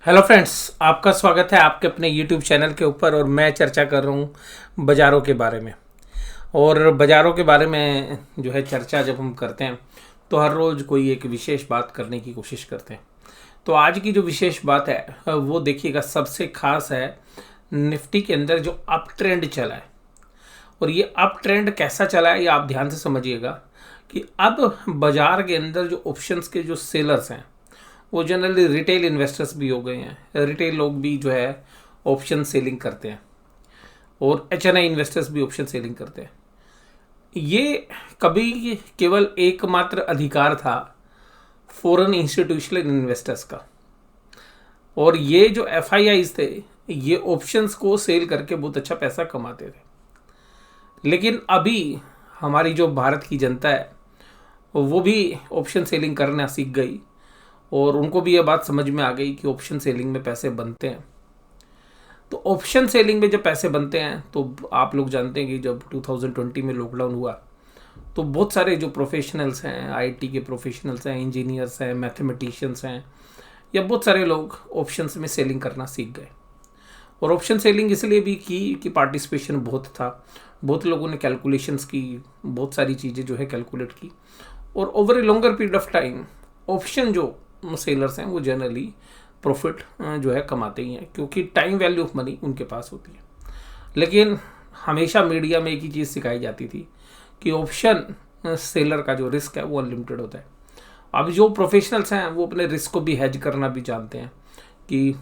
Hello friends, आपका स्वागत है आपके अपने यूट्यूब चैनल के ऊपर। और मैं चर्चा कर रहा हूँ बाज़ारों के बारे में। और बाज़ारों के बारे में जो है चर्चा जब हम करते हैं तो हर रोज़ कोई एक विशेष बात करने की कोशिश करते हैं। तो आज की जो विशेष बात है वो देखिएगा, सबसे खास है निफ्टी के अंदर जो अप ट्रेंड चला है। और ये अप ट्रेंड कैसा चला है ये आप ध्यान से समझिएगा कि अब बाज़ार के अंदर जो ऑप्शंस के जो सेलर्स हैं वो जनरली रिटेल इन्वेस्टर्स भी हो गए हैं। रिटेल लोग भी जो है ऑप्शन सेलिंग करते हैं और एचएनआई इन्वेस्टर्स भी ऑप्शन सेलिंग करते हैं। ये कभी केवल एकमात्र अधिकार था फॉरेन इंस्टीट्यूशनल इन्वेस्टर्स का। और ये जो एफआईआईज थे ये ऑप्शंस को सेल करके बहुत अच्छा पैसा कमाते थे। लेकिन अभी हमारी जो भारत की जनता है वो भी ऑप्शन सेलिंग करना सीख गई और उनको भी ये बात समझ में आ गई कि ऑप्शन सेलिंग में पैसे बनते हैं। तो ऑप्शन सेलिंग में जब पैसे बनते हैं तो आप लोग जानते हैं कि जब 2020 में लॉकडाउन हुआ तो बहुत सारे जो प्रोफेशनल्स हैं, आईटी के प्रोफेशनल्स हैं, इंजीनियर्स हैं, मैथमेटिशियंस हैं, या बहुत सारे लोग ऑप्शंस में सेलिंग करना सीख गए। और ऑप्शन सेलिंग इसलिए भी की कि पार्टिसिपेशन बहुत था, बहुत लोगों ने कैलकुलेशंस की, बहुत सारी चीज़ें जो है कैलकुलेट की। और over a longer period of time option जो सेलर्स हैं वो जनरली प्रॉफिट जो है कमाते ही हैं, क्योंकि टाइम वैल्यू ऑफ मनी उनके पास होती है। लेकिन हमेशा मीडिया में एक ही चीज़ सिखाई जाती थी कि ऑप्शन सेलर का जो रिस्क है वो अनलिमिटेड होता है। अब जो प्रोफेशनल्स हैं वो अपने रिस्क को भी हेज करना भी जानते हैं कि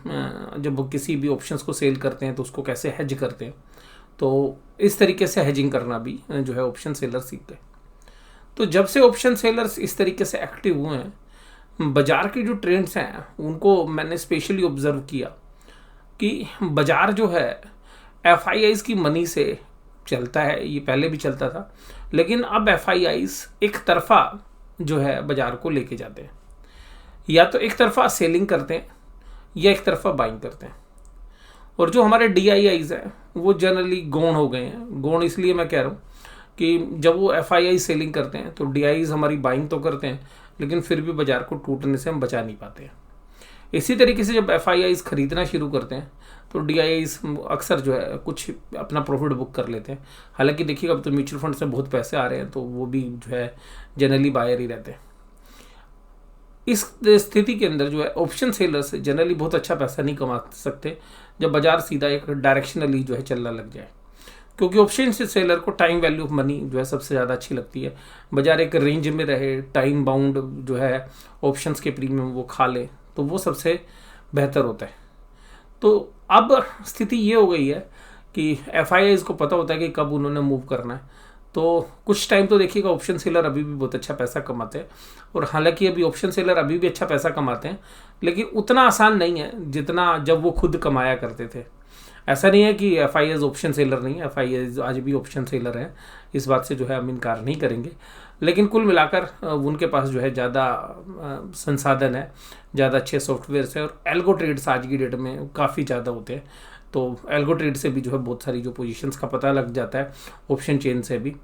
जब वो किसी भी ऑप्शंस को सेल करते हैं तो उसको कैसे हेज करते हैं। तो इस तरीके से हेजिंग करना भी जो है ऑप्शन सेलर सीख गए। तो जब से ऑप्शन सेलर्स इस तरीके से एक्टिव हुए हैं, बाज़ार के जो ट्रेंड्स हैं उनको मैंने स्पेशली ऑब्जर्व किया कि बाज़ार जो है एफआईआईज की मनी से चलता है। ये पहले भी चलता था, लेकिन अब एफआईआईज एक तरफा जो है बाज़ार को लेके जाते हैं। या तो एक तरफा सेलिंग करते हैं या एक तरफा बाइंग करते हैं। और जो हमारे डीआईआईज हैं वो जनरली गौण हो गए हैं। गौण इसलिए मैं कह रहा हूँ कि जब वो एफआईआई सेलिंग करते हैं तो डीआईआईज हमारी बाइंग तो करते हैं, लेकिन फिर भी बाजार को टूटने से हम बचा नहीं पाते हैं। इसी तरीके से जब एफआईआईज खरीदना शुरू करते हैं तो डीआईआईज अक्सर जो है कुछ अपना प्रॉफिट बुक कर लेते हैं। हालांकि देखिएगा अब तो म्यूचुअल फंड से बहुत पैसे आ रहे हैं तो वो भी जो है जनरली बायर ही रहते हैं। इस स्थिति के अंदर जो है ऑप्शन सेलर्स जनरली बहुत अच्छा पैसा नहीं कमा सकते जब बाजार सीधा एक डायरेक्शनली जो है चलना लग जाए, क्योंकि ऑप्शन सेलर को टाइम वैल्यू ऑफ मनी जो है सबसे ज़्यादा अच्छी लगती है। बाजार एक रेंज में रहे, टाइम बाउंड जो है ऑप्शंस के प्रीमियम वो खा ले तो वो सबसे बेहतर होता है। तो अब स्थिति ये हो गई है कि एफआईआईज को पता होता है कि कब उन्होंने मूव करना है। तो कुछ टाइम तो देखिएगा ऑप्शन सेलर अभी भी बहुत अच्छा पैसा कमाते हैं। और हालांकि अभी ऑप्शन सेलर अभी भी अच्छा पैसा कमाते हैं, लेकिन उतना आसान नहीं है जितना जब वो खुद कमाया करते थे। ऐसा नहीं है कि एफआईआईज ऑप्शन सेलर नहीं है, एफआईआईज आज भी ऑप्शन सेलर हैं, इस बात से जो है हम इनकार नहीं करेंगे। लेकिन कुल मिलाकर उनके पास जो है ज़्यादा संसाधन है, ज़्यादा अच्छे सॉफ्टवेयर्स है और एल्गो ट्रेड्स आज की डेट में काफ़ी ज़्यादा होते हैं। तो एल्गो ट्रेड से भी जो है बहुत सारी जो पोजीशंस का पता लग जाता है, ऑप्शन चेन से भी।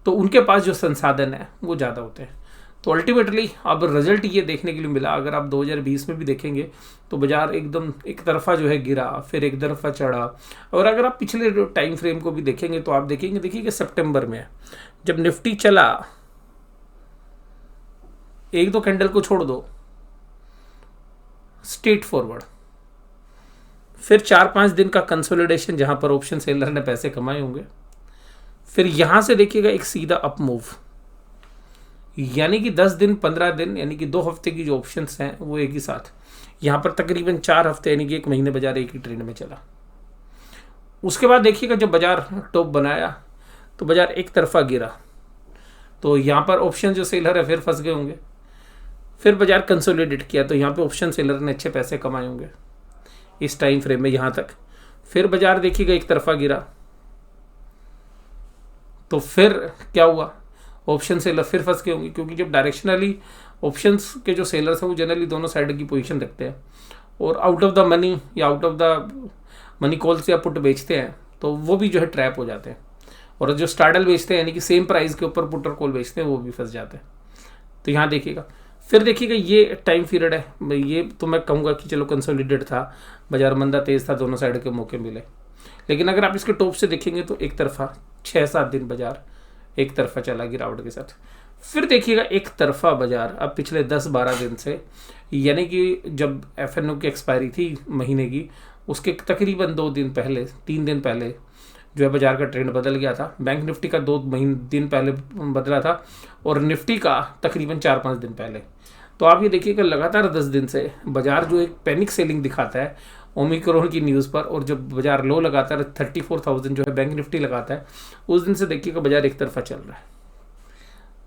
तो उनके पास जो संसाधन है वो ज़्यादा होते हैं। तो अल्टीमेटली अब रिजल्ट ये देखने के लिए मिला, अगर आप 2020 में भी देखेंगे तो बाजार एकदम एक तरफा जो है गिरा, फिर एक तरफा चढ़ा। और अगर आप पिछले टाइम फ्रेम को भी देखेंगे तो आप देखेंगे, देखिए कि सितंबर में जब निफ्टी चला, एक दो कैंडल को छोड़ दो, स्ट्रेट फॉरवर्ड, फिर 4-5 दिन का कंसोलिडेशन जहां पर ऑप्शन सेलर ने पैसे कमाए होंगे, फिर यहां से देखिएगा एक सीधा अप मूव, यानी कि 10 दिन 15 दिन यानी कि 2 हफ्ते की जो ऑप्शंस हैं वो एक ही साथ, यहाँ पर तकरीबन 4 हफ्ते यानी कि 1 महीने बाजार एक ही ट्रेंड में चला। उसके बाद देखिएगा जब बाजार टॉप बनाया तो बाजार एक तरफा गिरा, तो यहाँ पर ऑप्शन जो सेलर है फिर फंस गए होंगे। फिर बाजार कंसोलिडेट किया तो यहाँ पे ऑप्शन सेलर ने अच्छे पैसे कमाए होंगे इस टाइम फ्रेम में यहाँ तक। फिर बाजार देखिएगा एक तरफा गिरा, तो फिर क्या हुआ, ऑप्शन सेलर फिर फंस गए होंगे, क्योंकि जब डायरेक्शनली ऑप्शंस के जो सेलर्स हैं वो जनरली दोनों साइड की पोजीशन रखते हैं और आउट ऑफ द मनी या out of the money call से या पुट बेचते हैं तो वो भी जो है ट्रैप हो जाते हैं। और जो स्टार्डल बेचते हैं यानी कि सेम प्राइस के ऊपर पुट और कॉल बेचते हैं वो भी फंस जाते हैं। तो यहाँ देखिएगा फिर देखिएगा ये टाइम पीरियड है, ये तो मैं कहूँगा कि चलो कंसोलिडेट था, बाजार मंदा तेज था, दोनों साइड के मौके मिले। लेकिन अगर आप इसके टॉप से देखेंगे तो एक तरफा 6-7 दिन बाजार एक तरफा चला गिरावट के साथ। फिर देखिएगा एक तरफा बाजार अब पिछले 10-12 दिन से, यानी कि जब एफएनओ की एक्सपायरी थी महीने की, उसके तकरीबन 2 दिन पहले 3 दिन पहले जो है बाजार का ट्रेंड बदल गया था। बैंक निफ्टी का 2 दिन पहले बदला था और निफ्टी का तकरीबन 4-5 दिन पहले। तो आप ये देखिएगा लगातार 10 दिन से बाजार जो एक पैनिक सेलिंग दिखाता है ओमिक्रॉन की न्यूज़ पर, और जब बाजार लो लगाता है 34,000 जो है बैंक निफ्टी लगाता है, उस दिन से देखिएगा बाजार एक तरफा चल रहा है।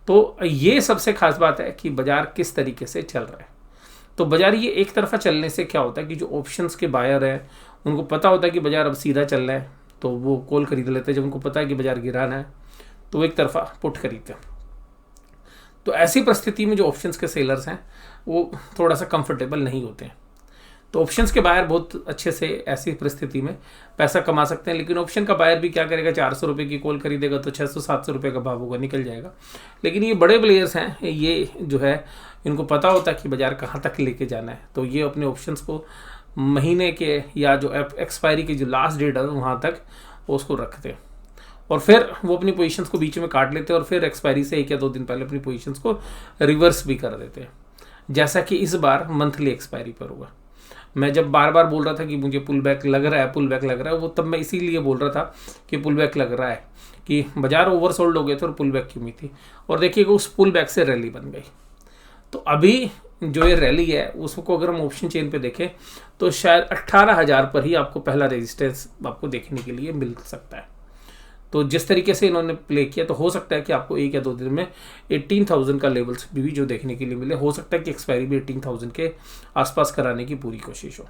तो ये सबसे खास बात है कि बाजार किस तरीके से चल रहा है। तो बाजार ये एक तरफा चलने से क्या होता है कि जो ऑप्शंस के बायर हैं उनको पता होता है कि बाजार अब सीधा चल रहा है, तो वो कॉल खरीद लेते हैं। जब उनको पता है कि बाजार गिराना है तो वो एक तरफा पुट खरीदते हैं। तो ऐसी परिस्थिति में जो ऑप्शंस के सेलर्स हैं वो थोड़ा सा कंफर्टेबल नहीं होते हैं। तो ऑप्शंस के बायर बहुत अच्छे से ऐसी परिस्थिति में पैसा कमा सकते हैं, लेकिन ऑप्शन का बायर भी क्या करेगा, 400 रुपये की कॉल खरीदेगा तो 600-700 रुपये का भाव होगा, निकल जाएगा। लेकिन ये बड़े प्लेयर्स हैं, ये जो है इनको पता होता है कि बाजार कहाँ तक लेके जाना है, तो ये अपने ऑप्शंस को महीने के या जो एक्सपायरी की जो लास्ट डेट है वहाँ तक उसको रखते हैं, और फिर वो अपनी पोजीशंस को बीच में काट लेते हैं और फिर एक्सपायरी से 1 या 2 दिन पहले अपनी पोजीशंस को रिवर्स भी कर देते हैं, जैसा कि इस बार मंथली एक्सपायरी पर हुआ। मैं जब बार बार बोल रहा था कि मुझे पुल बैक लग रहा है, पुल बैक लग रहा है, वो तब मैं इसीलिए बोल रहा था कि पुल बैक लग रहा है कि बाजार ओवरसोल्ड हो गए थे और पुल बैक की उम्मीद थी, और देखिएगा उस पुल बैक से रैली बन गई। तो अभी जो ये रैली है उसको अगर हम ऑप्शन चेन पे देखें तो शायद 18,000 पर ही आपको पहला रेजिस्टेंस आपको देखने के लिए मिल सकता है। तो जिस तरीके से इन्होंने प्ले किया तो हो सकता है कि आपको 1 या 2 दिन में 18,000 का लेवल्स भी जो देखने के लिए मिले। हो सकता है कि एक्सपायरी भी 18,000 के आसपास कराने की पूरी कोशिश हो।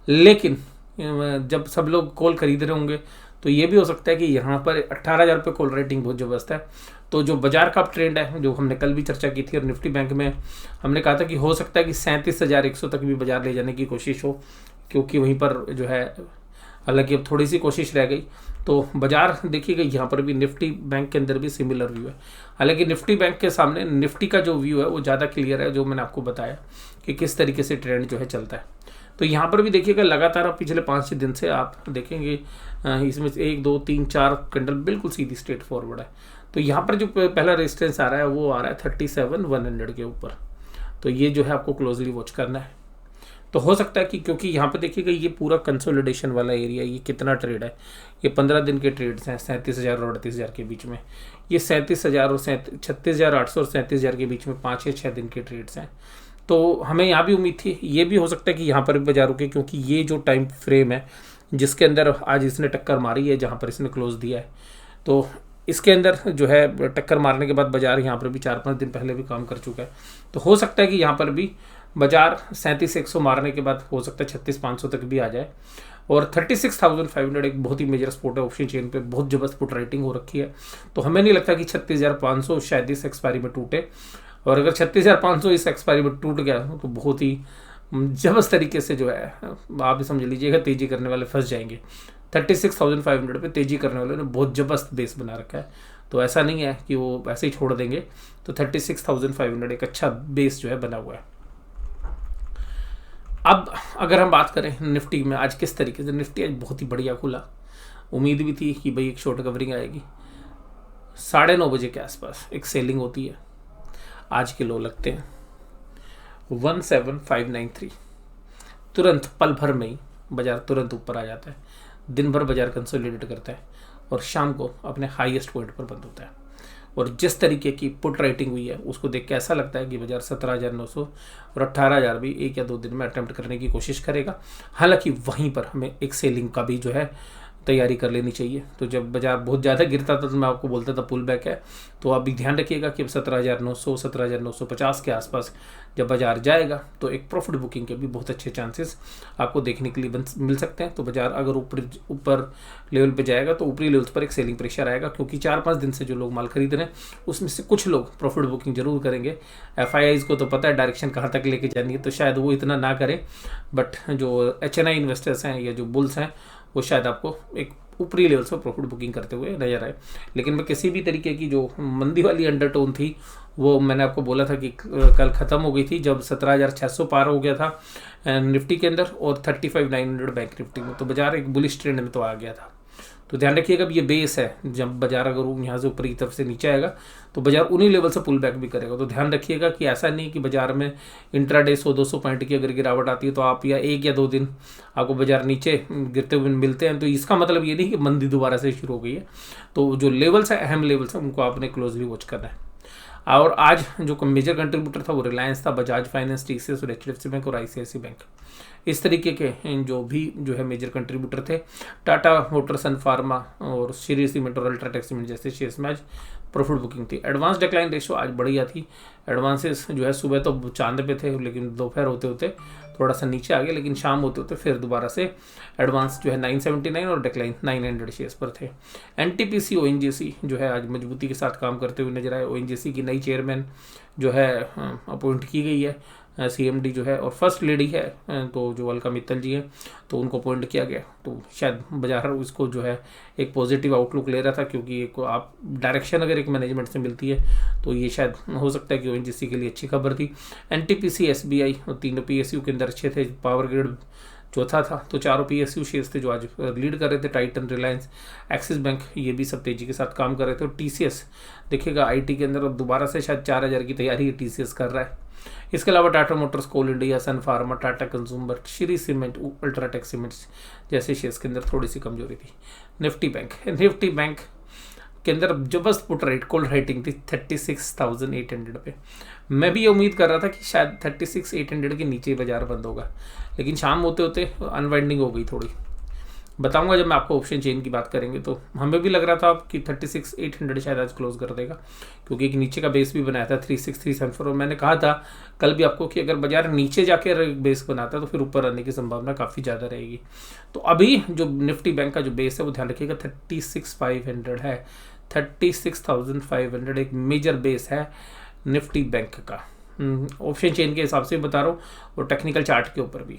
लेकिन जब सब लोग कॉल खरीद रहे होंगे तो ये भी हो सकता है कि यहाँ पर 18,000 पे कॉल रेटिंग बहुत ज़बरदस्त है। तो जो बाजार का ट्रेंड है, जो हमने कल भी चर्चा की थी, और निफ्टी बैंक में हमने कहा था कि हो सकता है कि 37,100 तक भी बाजार ले जाने की कोशिश हो, क्योंकि वहीं पर जो है, हालांकि अब थोड़ी सी कोशिश रह गई। तो बाजार देखिएगा यहाँ पर भी निफ्टी बैंक के अंदर भी सिमिलर व्यू है। हालांकि निफ्टी बैंक के सामने निफ्टी का जो व्यू है वो ज़्यादा क्लियर है, जो मैंने आपको बताया कि किस तरीके से ट्रेंड जो है चलता है। तो यहाँ पर भी देखिएगा लगातार आप पिछले 5-6 दिन से आप देखेंगे इसमें 1 2 3 4 कैंडल बिल्कुल सीधी स्ट्रेट फॉरवर्ड है। तो यहाँ पर जो पहला रेजिस्टेंस आ रहा है वो आ रहा है 37,100 के ऊपर। तो ये जो है आपको क्लोजली वॉच करना है। तो हो सकता है कि क्योंकि यहाँ पे देखिएगा ये पूरा कंसोलिडेशन वाला एरिया, ये कितना ट्रेड है, ये 15 दिन के ट्रेड्स हैं 37,000 और 38,000 के बीच में। ये 37,000 और 36,800 और 37,000 के बीच में 5 या 6 दिन के ट्रेड्स हैं। तो हमें यहाँ भी उम्मीद थी, ये भी हो सकता है कि यहाँ पर भी बाजार रुके, क्योंकि ये जो टाइम फ्रेम है जिसके अंदर आज इसने टक्कर मारी है, जहाँ पर इसने क्लोज दिया है, तो इसके अंदर जो है टक्कर मारने के बाद बाजार यहाँ पर भी 4-5 दिन पहले भी काम कर चुका है। तो हो सकता है कि यहाँ पर भी बाजार 37,100 मारने के बाद हो सकता है 36,500 तक भी आ जाए। और 36,500 एक बहुत ही मेजर सपोर्ट है ऑप्शन चेन पे, बहुत जबरदस्त पुट राइटिंग हो रखी है। तो हमें नहीं लगता कि 36,500 शायद इस एक्सपायरी में टूटे, और अगर 36,500 इस एक्सपायरी में टूट गया तो बहुत ही जबरदस्त तरीके से जो है आप समझ लीजिएगा तेजी करने वाले फंस जाएंगे। 36,500 पे तेजी करने वाले ने बहुत जबरदस्त बेस बना रखा है, तो ऐसा नहीं है कि वो ऐसे ही छोड़ देंगे। तो 36,500 एक अच्छा बेस जो है बना हुआ है। अब अगर हम बात करें निफ्टी में आज किस तरीके से, निफ्टी आज बहुत ही बढ़िया खुला। उम्मीद भी थी कि भाई एक शॉर्ट कवरिंग आएगी। 9:30 बजे के आसपास एक सेलिंग होती है। आज के लो लगते हैं 17,593। तुरंत पल भर में ही बाजार तुरंत ऊपर आ जाता है। दिन भर बाजार कंसोलिडेट करता है और शाम को अपने हाईएस्ट पॉइंट पर बंद होता है। और जिस तरीके की पुट राइटिंग हुई है उसको देख के ऐसा लगता है कि बाजार 17,900 और 18,000 भी 1 या 2 दिन में अटेम्प्ट करने की कोशिश करेगा। हालांकि वहीं पर हमें एक सेलिंग का भी जो है तैयारी कर लेनी चाहिए। तो जब बाजार बहुत ज़्यादा गिरता था तो मैं आपको बोलता था पुल बैक है, तो आप भी ध्यान रखिएगा कि अब 17,900 17,950 के आसपास जब बाजार जाएगा तो एक प्रॉफिट बुकिंग के भी बहुत अच्छे चांसेस आपको देखने के लिए मिल सकते हैं। तो बाजार अगर ऊपर लेवल पे जाएगा तो ऊपरी लेवल्स पर एक सेलिंग प्रेशर आएगा, क्योंकि 4-5 दिन से जो लोग माल खरीद रहे हैं उसमें से कुछ लोग प्रॉफिट बुकिंग जरूर करेंगे। FIIs को तो पता है डायरेक्शन कहाँ तक लेके जानी है, तो शायद वो इतना ना करें, बट जो HNI इन्वेस्टर्स हैं या जो बुल्स हैं वो शायद आपको एक ऊपरी लेवल से प्रॉफिट बुकिंग करते हुए नजर आए। लेकिन मैं किसी भी तरीके की जो मंदी वाली अंडरटोन थी वो मैंने आपको बोला था कि कल ख़त्म हो गई थी जब 17,600 पार हो गया था निफ्टी के अंदर और 35,900 बैंक निफ्टी में, तो बाजार एक बुलिश ट्रेंड में तो आ गया था। तो ध्यान रखिएगा अब ये बेस है, जब बाजार अगर यहाँ से ऊपर की तरफ से नीचे आएगा तो बाजार उन्हीं लेवल से पुल बैक भी करेगा। तो ध्यान रखिएगा कि ऐसा नहीं कि बाजार में इंट्राडे 100-200 पॉइंट की अगर गिरावट आती है तो आप या 1 या 2 दिन आपको बाजार नीचे गिरते हुए मिलते हैं, तो इसका मतलब ये नहीं कि मंदी दोबारा से शुरू हो गई है। तो जो लेवल्स है, अहम लेवल्स है, उनको आपने क्लोजली वॉच करना है। और आज जो मेजर कंट्रीब्यूटर था वो रिलायंस था, बजाज फाइनेंस, टीसीएस और एचडीएफसी बैंक और आईसीआईसी बैंक, इस तरीके के जो है मेजर कंट्रीब्यूटर थे। टाटा मोटर, सन फार्मा और श्री सीमेंट और अल्ट्राटेक सीमेंट जैसे शेयर्स में आज प्रॉफिट बुकिंग थी। एडवांस डिक्लाइन रेशियो आज बढ़िया थी। एडवांसेस जो है सुबह तो चांद पे थे, लेकिन दोपहर होते होते थोड़ा सा नीचे आ गए, लेकिन शाम होते होते फिर दोबारा से एडवांस जो है 979 और डिक्लाइन 900 शेयर्स पर थे। एनटीपीसी ओएनजीसी जो है आज मजबूती के साथ काम करते हुए नजर आए। ओएनजीसी की नई चेयरमैन जो है अपॉइंट की गई है, सीएमडी जो है, और फर्स्ट लेडी है तो जो अलका मित्तल जी हैं, तो उनको अपॉइंट किया गया। तो शायद बाजार उसको जो है एक पॉजिटिव आउटलुक ले रहा था, क्योंकि एक आप डायरेक्शन अगर एक मैनेजमेंट से मिलती है तो ये शायद हो सकता है कि ओएनजीसी के लिए अच्छी खबर थी। एनटीपीसी, एसबीआई और तीनों पीएसयू के अंदर अच्छे थे। पावर ग्रिड चौथा था, तो चारों पीएसयू शेयर्स थे जो आज लीड कर रहे थे। टाइटन, रिलायंस, एक्सिस बैंक, ये भी सब तेजी के साथ काम कर रहे थे। और टीसीएस देखिएगा आईटी के अंदर अब दोबारा से शायद 4,000 की तैयारी टीसीएस कर रहा है। इसके अलावा Tata Motors, Coal India, Sun Pharma, Tata Consumer, Shree Cement, UltraTech Cements जैसे शेयर्स के अंदर थोड़ी सी कमजोरी थी। निफ्टी बैंक के अंदर जबरदस्त पुट राइट कॉल राइटिंग थी 36,800 पे। मैं भी ये उम्मीद कर रहा था कि शायद 36,800 के नीचे बाजार बंद होगा, लेकिन शाम होते होते अनवाइंडिंग हो गई थोड़ी। बताऊंगा जब मैं आपको ऑप्शन चेन की बात करेंगे। तो हमें भी लग रहा था कि 36,800 शायद आज क्लोज कर देगा, क्योंकि एक नीचे का बेस भी बनाया था 36,374। और मैंने कहा था कल भी आपको कि अगर बाजार नीचे जाकर बेस बनाता है तो फिर ऊपर आने की संभावना काफ़ी ज़्यादा रहेगी। तो अभी जो निफ्टी बैंक का जो बेस है वो ध्यान रखिएगा 36,500 है। 36,500 एक मेजर बेस है निफ्टी बैंक का, ऑप्शन चेन के हिसाब से बता रहा हूँ और टेक्निकल चार्ट के ऊपर भी।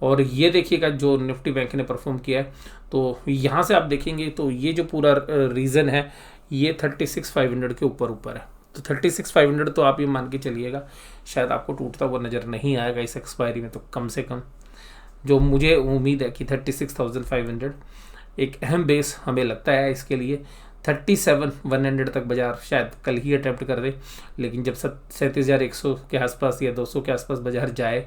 और ये देखिएगा जो निफ्टी बैंक ने परफॉर्म किया है, तो यहाँ से आप देखेंगे तो ये जो पूरा रीज़न है ये 36,500 के ऊपर है। तो 36,500 तो आप ये मान के चलिएगा शायद आपको टूटता हुआ नज़र नहीं आएगा इस एक्सपायरी में। तो कम से कम जो मुझे उम्मीद है कि 36,500 एक अहम बेस हमें लगता है इसके लिए। 37,100 तक बाजार शायद कल ही अटैम्प्ट कर दे, लेकिन जब 37,100 के आसपास या 200 के आसपास बाजार जाए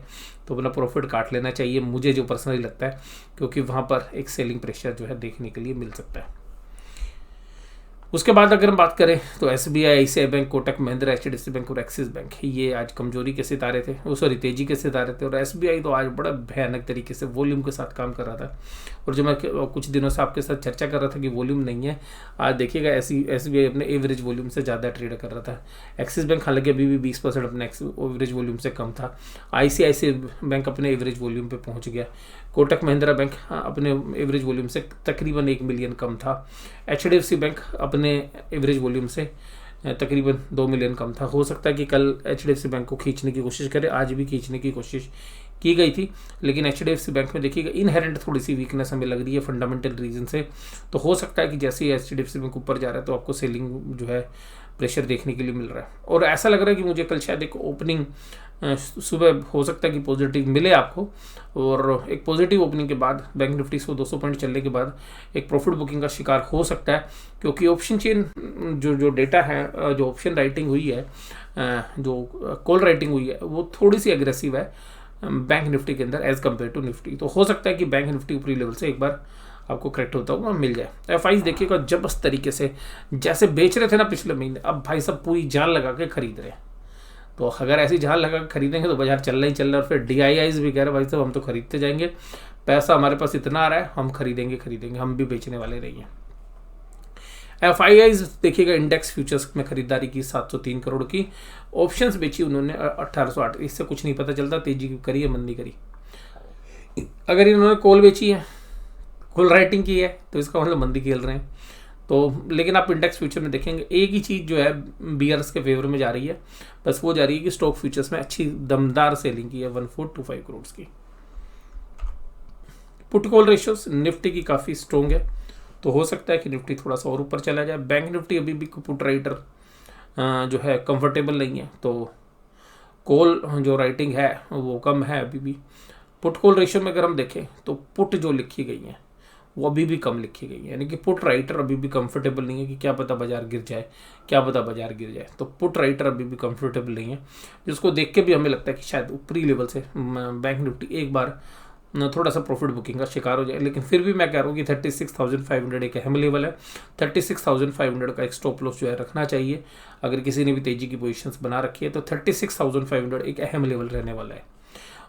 तो अपना प्रॉफिट काट लेना चाहिए, मुझे जो पर्सनली लगता है, क्योंकि वहाँ पर एक सेलिंग प्रेशर जो है देखने के लिए मिल सकता है। उसके बाद अगर हम बात करें तो SBI, ICI bank, Kotak Mahindra, HDFC bank और एक्सिस बैंक ये आज कमजोरी के सितारे थे, सॉरी तेजी के सितारे थे। और एसबीआई तो आज बड़ा भयानक तरीके से वॉल्यूम के साथ काम कर रहा था। और जो मैं कुछ दिनों से आपके साथ चर्चा कर रहा था कि वॉल्यूम नहीं है, आज देखिएगा एसबीआई अपने एवरेज वॉल्यूम से ज़्यादा ट्रेड कर रहा था। एक्सिस बैंक हालांकि अभी भी 20% अपने एवरेज वॉल्यूम से कम था। आईसीआईसी बैंक अपने एवरेज वॉल्यूम पे पहुंच गया। कोटक महिंद्रा बैंक अपने एवरेज वॉल्यूम से तकरीबन 1 मिलियन कम था। एचडीएफसी बैंक अपने एवरेज वॉल्यूम से तकरीबन 2 मिलियन कम था। हो सकता है कि कल एचडीएफसी बैंक को खींचने की कोशिश करे, आज भी खींचने की कोशिश की गई थी, लेकिन एचडीएफसी बैंक में देखिएगा इनहेरेंट थोड़ी सी वीकनेस हमें लग रही है फंडामेंटल रीजन से। तो हो सकता है कि जैसे ही एचडीएफसी बैंक ऊपर जा रहा है तो आपको सेलिंग जो है प्रेशर देखने के लिए मिल रहा है। और ऐसा लग रहा है कि मुझे कल शायद एक ओपनिंग सुबह हो सकता है कि पॉजिटिव मिले आपको, और एक पॉजिटिव ओपनिंग के बाद बैंक निफ्टी 100-200 पॉइंट चलने के बाद एक प्रॉफिट बुकिंग का शिकार हो सकता है, क्योंकि ऑप्शन चेन जो डेटा है, जो ऑप्शन राइटिंग हुई है, जो कॉल राइटिंग हुई है, वो थोड़ी सी एग्रेसिव है बैंक निफ्टी के अंदर एज कम्पेयर टू निफ्टी। तो हो सकता है कि बैंक निफ्टी ऊपरी लेवल से एक बार आपको करेक्ट होता हुआ मिल जाए। एफआईज देखिएगा जबरदस्त तरीके से जैसे बेच रहे थे ना पिछले महीने, अब भाई सब पूरी जान लगा के खरीद रहे हैं। तो अगर ऐसी जान लगा के खरीदेंगे तो बाजार चलना ही चल रहा है। और फिर डीआईआईज भी कह रहे भाई साहब हम तो खरीदते जाएंगे, पैसा हमारे पास इतना आ रहा है, हम खरीदेंगे, हम भी बेचने वाले नहीं हैं। एफआईआईज देखिएगा इंडेक्स फ्यूचर्स में खरीदारी की 703 करोड़ की, ऑप्शंस बेची उन्होंने 1808। इससे कुछ नहीं पता चलता तेजी करी है मंदी करी। अगर इन्होंने कॉल बेची है, कॉल राइटिंग की है, तो इसका मतलब मंदी खेल रहे हैं। तो लेकिन आप इंडेक्स फ्यूचर में देखेंगे एक ही चीज़ जो है बियर्स के फेवर में जा रही है, बस वो जा रही है कि स्टॉक फ्यूचर्स में अच्छी दमदार सेलिंग की है 1425 करोड़ की। पुट कॉल रेशियोज निफ्टी की काफ़ी स्ट्रॉन्ग है, तो हो सकता है कि निफ्टी थोड़ा सा और ऊपर चला जाए। बैंक निफ्टी अभी भी पुट राइटर जो है कंफर्टेबल नहीं है, तो कॉल जो राइटिंग है वो कम है अभी भी। पुट कॉल रेशियो में अगर हम देखें तो पुट जो लिखी गई है वो अभी भी कम लिखी गई है, यानी कि पुट राइटर अभी भी कंफर्टेबल नहीं है कि क्या पता बाजार गिर जाए, क्या पता बाजार गिर जाए। तो पुट राइटर अभी भी कंफर्टेबल नहीं है, जिसको देख के भी हमें लगता है कि शायद ऊपरी लेवल से बैंक निफ्टी एक बार थोड़ा सा प्रॉफिट बुकिंग का शिकार हो जाए। लेकिन फिर भी मैं कह रहा हूँ कि 36,500 एक अहम लेवल है। 36,500 का एक स्टॉप लॉस जो है रखना चाहिए। अगर किसी ने भी तेजी की पोजीशंस बना रखी है तो 36,500 एक अहम लेवल रहने वाला है।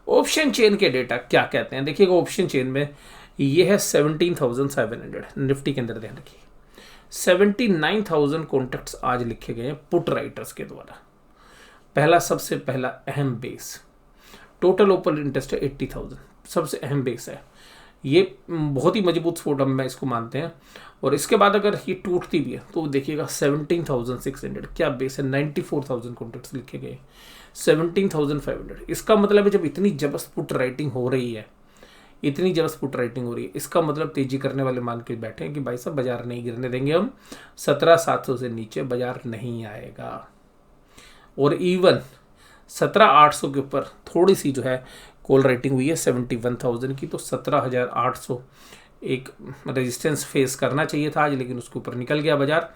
ऑप्शन चेन के डेटा क्या कहते हैं, देखिएगा ऑप्शन चेन में ये है 17,700 निफ्टी के अंदर, ध्यान रखिए 79,000 कॉन्ट्रैक्ट्स आज लिखे गए हैं पुट राइटर्स के द्वारा। पहला सबसे पहला अहम बेस, टोटल ओपन इंटरेस्ट है 80,000, सबसे अहम बेस है ये, बहुत ही मजबूत सपोर्ट हम मैं इसको मानते हैं। और इसके बाद अगर ये टूटती भी है तो देखिएगा 17,600 क्या बेस है, 94,000 कॉन्ट्रैक्ट्स लिखे गए, 17,500। इसका मतलब है जब इतनी जबरदस्त पुट राइटिंग हो रही है, इतनी जबरदस्त पुट राइटिंग हो रही है, इसका मतलब तेजी करने वाले मान के बैठे हैं कि भाई साहब बाजार नहीं गिरने देंगे हम, 17,700 से नीचे बाजार नहीं आएगा। और इवन 17,800 के ऊपर थोड़ी सी जो है कॉल राइटिंग हुई है 71,000 की, तो 17,800 एक रेजिस्टेंस फेस करना चाहिए था आज, लेकिन उसके ऊपर निकल गया बाजार।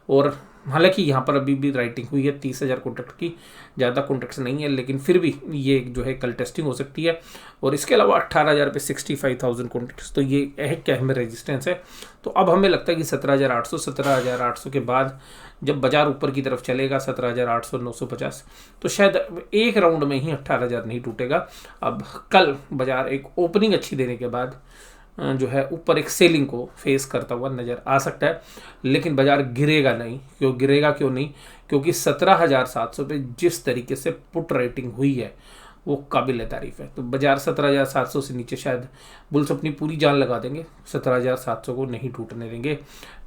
और हालांकि यहाँ पर अभी भी राइटिंग हुई है 30,000 कॉन्ट्रैक्ट की, ज़्यादा कॉन्ट्रैक्ट्स नहीं है, लेकिन फिर भी ये जो है कल टेस्टिंग हो सकती है। और इसके अलावा 18,000 पे 65,000 कॉन्ट्रैक्ट्स, तो ये एक अहम रेजिस्टेंस है। तो अब हमें लगता है कि 17,800 के बाद जब बाजार ऊपर की तरफ चलेगा 17,800 950, तो शायद एक राउंड में ही 18,000 नहीं टूटेगा। अब कल बाजार एक ओपनिंग अच्छी देने के बाद जो है ऊपर एक सेलिंग को फेस करता हुआ नज़र आ सकता है, लेकिन बाजार गिरेगा नहीं। क्यों नहीं, क्योंकि 17,700 पे जिस तरीके से पुट राइटिंग हुई है वो काबिल तारीफ है। तो बाजार 17,700 से नीचे शायद बुल्स अपनी पूरी जान लगा देंगे, 17,700 को नहीं टूटने देंगे,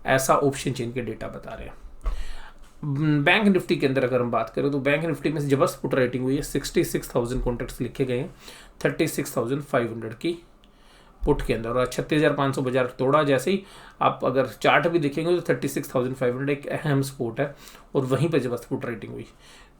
ऐसा ऑप्शन चेन के डेटा बता रहे हैं। बैंक निफ्टी के अंदर अगर हम बात करें तो बैंक निफ्टी में जबरदस्त पुट राइटिंग हुई है, 66,000 कॉन्ट्रैक्ट्स लिखे गए हैं 36,500 की पुट के अंदर, और 36,500 बाजार तोड़ा। जैसे ही आप अगर चार्ट भी देखेंगे तो 36,500 एक अहम सपोर्ट है, और वहीं पर जबरदस्त पुट राइटिंग हुई।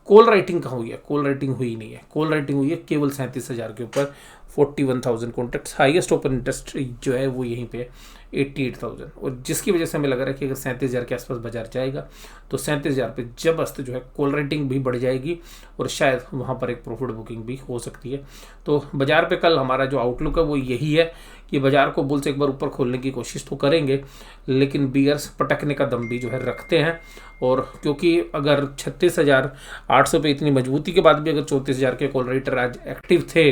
कॉल राइटिंग कहाँ हुई है, कॉल राइटिंग हुई नहीं है, कॉल राइटिंग हुई है केवल 37,000 के ऊपर, 41,000 कॉन्ट्रैक्ट्स। हाईएस्ट ओपन इंटरेस्ट जो है वो यहीं पे 88,000, और जिसकी वजह से हमें लग रहा है कि अगर 37,000 के आसपास बाजार जाएगा तो 37,000 पे जबरदस्त जो है कॉल राइटिंग भी बढ़ जाएगी, और शायद वहाँ पर एक प्रॉफिट बुकिंग भी हो सकती है। तो बाजार पे कल हमारा जो आउटलुक है वो यही है कि बाजार को बुल्स एक बार ऊपर खोलने की कोशिश तो करेंगे, लेकिन बियर्स पटकने का दम भी जो है रखते हैं। और क्योंकि अगर 36,800 पे इतनी मजबूती के बाद भी अगर 34,000 के कॉल राइटर आज एक्टिव थे,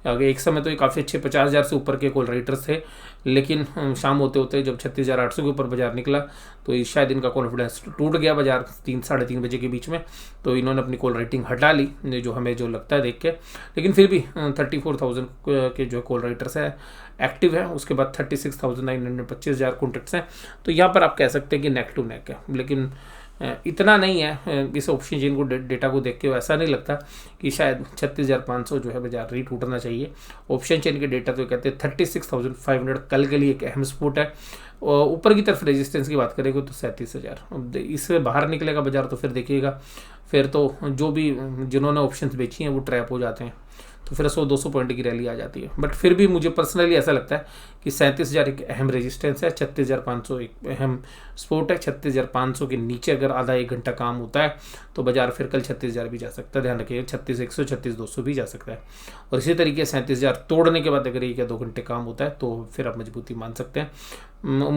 अगर एक समय तो ये काफ़ी अच्छे 50,000 से ऊपर के कॉल राइटर्स थे, लेकिन शाम होते होते जब 36,800 के ऊपर बाजार निकला तो शायद इनका कॉन्फिडेंस टूट गया बाजार 3-3:30 बजे के बीच में, तो इन्होंने अपनी कॉल राइटिंग हटा ली, जो हमें जो लगता है देख के। लेकिन फिर भी 34,000 के जो कॉल राइटर्स है एक्टिव है, उसके बाद 36,900 25,000 कॉन्ट्रैक्ट्स हैं। तो यहाँ पर आप कह सकते हैं कि नेक टू नेक है, लेकिन इतना नहीं है। इस ऑप्शन चेन को डेटा को देख के ऐसा नहीं लगता कि शायद 36,500 जो है बाजार रीट उठना चाहिए। ऑप्शन चेन के डेटा तो कहते हैं 36,500 कल के लिए एक अहम सपोर्ट है। ऊपर की तरफ रेजिस्टेंस की बात करेंगे तो 37,000, इससे बाहर निकलेगा बाजार तो फिर देखिएगा, फिर तो जो भी जिन्होंने ऑप्शंस बेची हैं वो ट्रैप हो जाते हैं, तो फिर 100-200 पॉइंट की रैली आ जाती है। बट फिर भी मुझे पर्सनली ऐसा लगता है कि 37,000 एक अहम रेजिस्टेंस है, 36,500 एक अहम सपोर्ट है। 36,500 के नीचे अगर आधा एक घंटा काम होता है तो बाजार फिर कल 36,000 भी जा सकता है, ध्यान रखिएगा 36,100 36,200 भी जा सकता है। और इसी तरीके 37,000 तोड़ने के बाद अगर 1 या 2 घंटे काम होता है तो फिर आप मजबूती मान सकते हैं।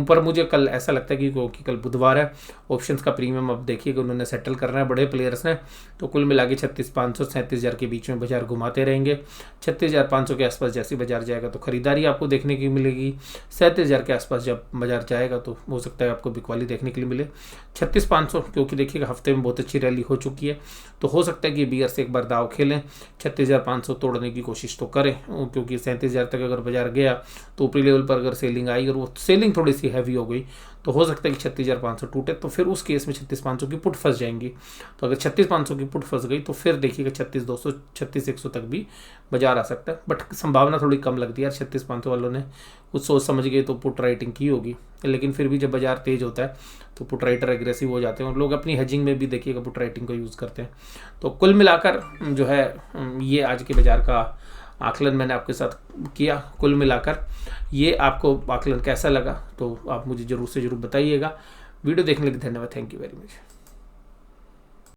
पर मुझे कल ऐसा लगता है कि क्योंकि कल बुधवार है, ऑप्शंस का प्रीमियम अब देखिएगा उन्होंने सेटल करना है बड़े प्लेयर्स ने, तो कुल मिला के 36,500 37,000 के बीच में बाजार घुमाते रहेंगे। 36,500 के आसपास जैसे बाजार जाएगा तो खरीदारी आपको देखने की मिलेगी। 37,000 के आसपास जब बाजार जाएगा तो हो सकता है आपको बिकवाली देखने के लिए मिले। 36,500 क्योंकि देखिएगा हफ्ते में बहुत अच्छी रैली हो चुकी है, तो हो सकता है कि बियर से एक बार दाव खेलें, 36,500 तोड़ने की कोशिश तो करें, क्योंकि 37,000 तक अगर बाजार गया तो ऊपरी लेवल पर अगर सेलिंग आई और वो सेलिंग थोड़ी सी हैवी हो गई तो हो सकता है कि 36,500 टूटे, तो फिर उस केस में 36,500 की पुट फंस जाएंगी। तो अगर 36,500 की पुट फंस गई तो फिर देखिएगा 36,200 36,100 तक भी बाजार आ सकता है, बट संभावना थोड़ी कम लगती है यार। 36,500 वालों ने कुछ सोच समझ के तो पुट राइटिंग की होगी, लेकिन फिर भी जब बाजार तेज होता है तो पुट राइटर एग्रेसिव हो जाते हैं और लोग अपनी हेजिंग में भी देखिएगा पुट राइटिंग को यूज़ करते हैं। तो कुल मिलाकर जो है ये आज के बाजार का आकलन मैंने आपके साथ किया। कुल मिलाकर ये आपको आकलन कैसा लगा तो आप मुझे ज़रूर से ज़रूर बताइएगा। वीडियो देखने के लिए धन्यवाद। Thank you very much.